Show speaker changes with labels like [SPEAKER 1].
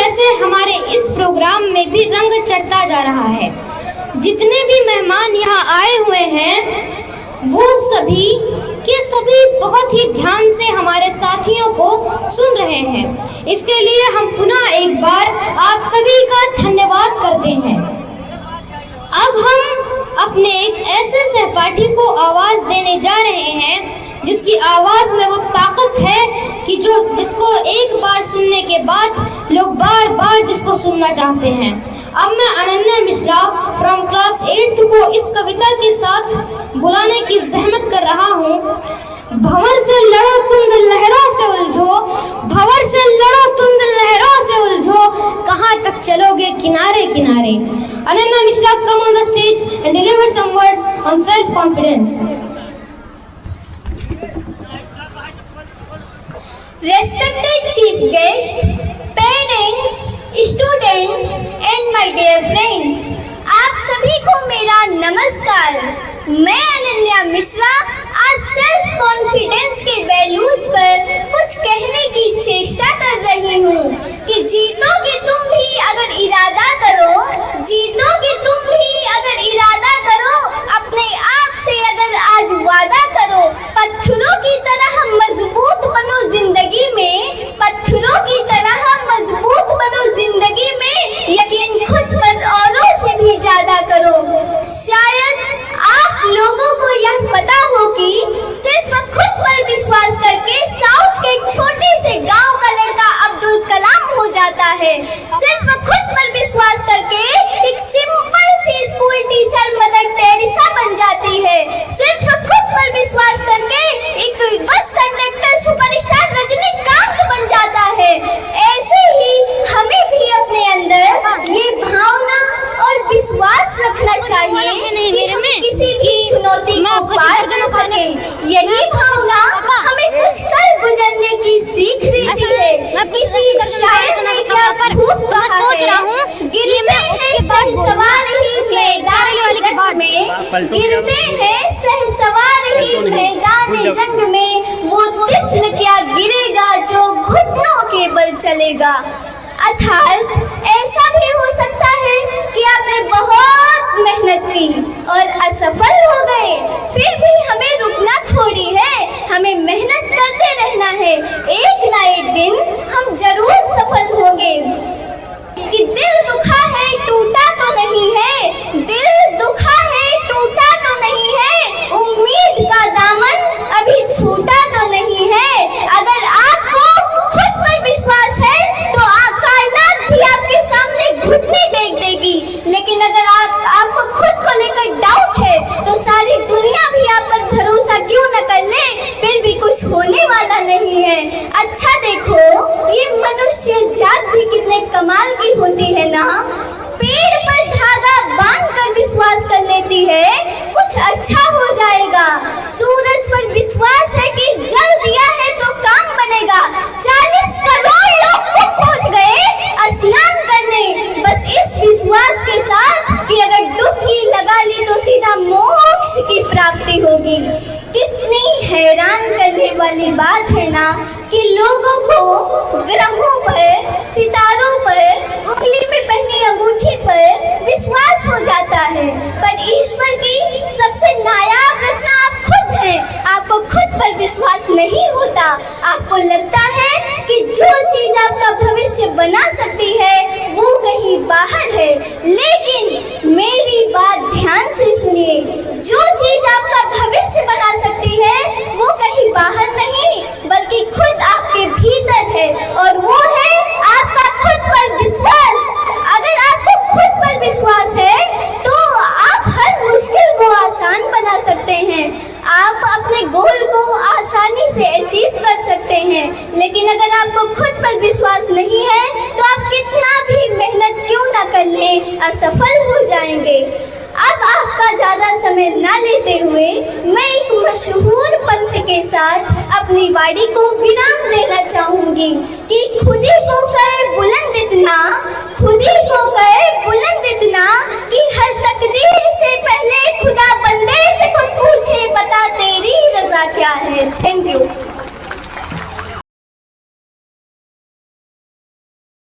[SPEAKER 1] वैसे हमारे इस प्रोग्राम में भी रंग चढ़ता जा रहा है। जितने भी मेहमान यहाँ आए हुए हैं वो सभी के सभी बहुत ही ध्यान से हमारे साथियों को सुन रहे हैं। इसके लिए हम पुनः एक बार आप सभी का धन्यवाद करते हैं। अब हम अपने एक ऐसे सहपाठी को आवाज देने जा रहे हैं जिसकी आवाज में वो ताकत है कि जिसको एक बार सुनने के बाद लोग बार बार जिसको सुनना चाहते हैं। अब मैं अनन्या मिश्रा फ्रॉम क्लास 8 को इस कविता के साथ बुलाने की जहमत कर रहा हूँ। भंवर से लड़ो तुम लहरों से उलझो, भंवर से लड़ो तुम लहरों से उलझो, कहाँ तक चलोगे किनारे किनारे। Ananya Mishra, come on the stage and deliver some words on self-confidence.
[SPEAKER 2] Respected chief guest, parents, students and my dear friends, आप सभी को मेरा नमस्कार। मैं अनन्या मिश्रा आज सेल्फ कॉन्फिडेंस के वैल्यूज पर कुछ कहने की चेष्टा कर रही हूँ कि जीतोगे तुम भी अगर इरादा करो, जीतोगे तुम भी अगर इरादा करो, अपने आप से अगर आज वादा करो, पत्थरों की तरह मजबूत बनो जिंदगी में, पत्थरों की तरह मजबूत बनो जिंदगी में, यकीन खुद पर औरों से भी ज्यादा करो। शायद आप लोगों को यह पता हो कि सिर्फ खुद पर विश्वास करके साउथ के एक छोटे से गांव का लड़का अब्दुल कलाम हो जाता है। सिर्फ खुद पर विश्वास करके एक सिंपल सी स्कूल टीचर मदर टेरेसा बन जाती है। सिर्फ खुद पर विश्वास करके एक बस कंडक्टर सुपरस्टार रजनीकांत बन जाता है। ऐसे ही हमें भी अपने अंदर ये भावना और विश्वास रखना चाहिए कि हम किसी भी चुनौती को पार कर सकें। यही भावना हमें कुछ कर गुजरने की सीख देती है। किसी शायर ने क्या खूब कहा है, गिरते हैं सहसवार ही मैदान जंग में, गिरते हैं सहसवार ही मैदान जंग में, वो तिफल क्या गिरेगा जो घुटनों के बल चलेगा। अर्थात ऐसा भी हो सकता है कि आपने बहुत मेहनत की और असफल हो गए, फिर भी हमें रुकना थोड़ी है, हमें मेहनत करते रहना है। एक ना एक दिन हम जरूर सफल होंगे। कि दिल दुखा है टूटा तो नहीं है, दिल दुखा है टूटा तो नहीं है, उम्मीद का दामन अभी छूटा तो नहीं है। अगर आपको खुद पर विश्वास है तो कायनात भी आपके सामने घुटने टेक देगी, लेकिन अगर आपको खुद को लेकर डाउट है तो सारी दुनिया भी आप पर भरोसा क्यों न कर ले, फिर भी कुछ होने वाला नहीं है। अच्छा देखो, ये मनुष्य जात भी कितने कमाल की होती है ना। पेड़ पर धागा बांध कर विश्वास कर लेती है कुछ अच्छा हो जाएगा। सूरज पर विश्वास है कि जल दिया है तो काम बनेगा। 40 करोड़ लोग पहुंच गए स्नान करने, बस इस विश्वास के साथ कि अगर डुबकी लगा ली तो सीधा मोक्ष की प्राप्ति होगी। कितनी हैरान करने वाली बात है ना कि लोगों को ग्रहों पर, सितारों पर, उंगली में पहनी अंगूठी पर विश्वास हो जाता है, पर ईश्वर की सबसे नायाब रचना आप खुद हैं। आपको खुद पर विश्वास नहीं होता। आपको लगता है कि जो चीज आपका भविष्य बना सकती है वो कहीं बाहर है, लेकिन मेरी बात ध्यान से सुनिए, जो चीज आपका भविष्य बना सकती है वो कहीं बाहर नहीं बल्कि खुद आपके भीतर है, और वो है आपका खुद पर विश्वास। अगर आपको खुद पर विश्वास है तो आप हर मुश्किल को आसान बना सकते हैं, आप अपने गोल को आसानी से अचीव कर सकते हैं। लेकिन अगर आपको खुद पर विश्वास नहीं है तो आप कितना भी मेहनत क्यों ना कर लें, असफल हो जाएंगे। अब आपका ज्यादा समय न लेते हुए मैं एक मशहूर पंथ के साथ अपनी वाणी को विराम देना चाहूंगी कि खुदी को करे बुलंद इतना, खुदी को करे बुलंद इतना कि हर तकदीर से पहले खुदा बंदे से खुद पूछे, बता तेरी रजा क्या है। Thank you.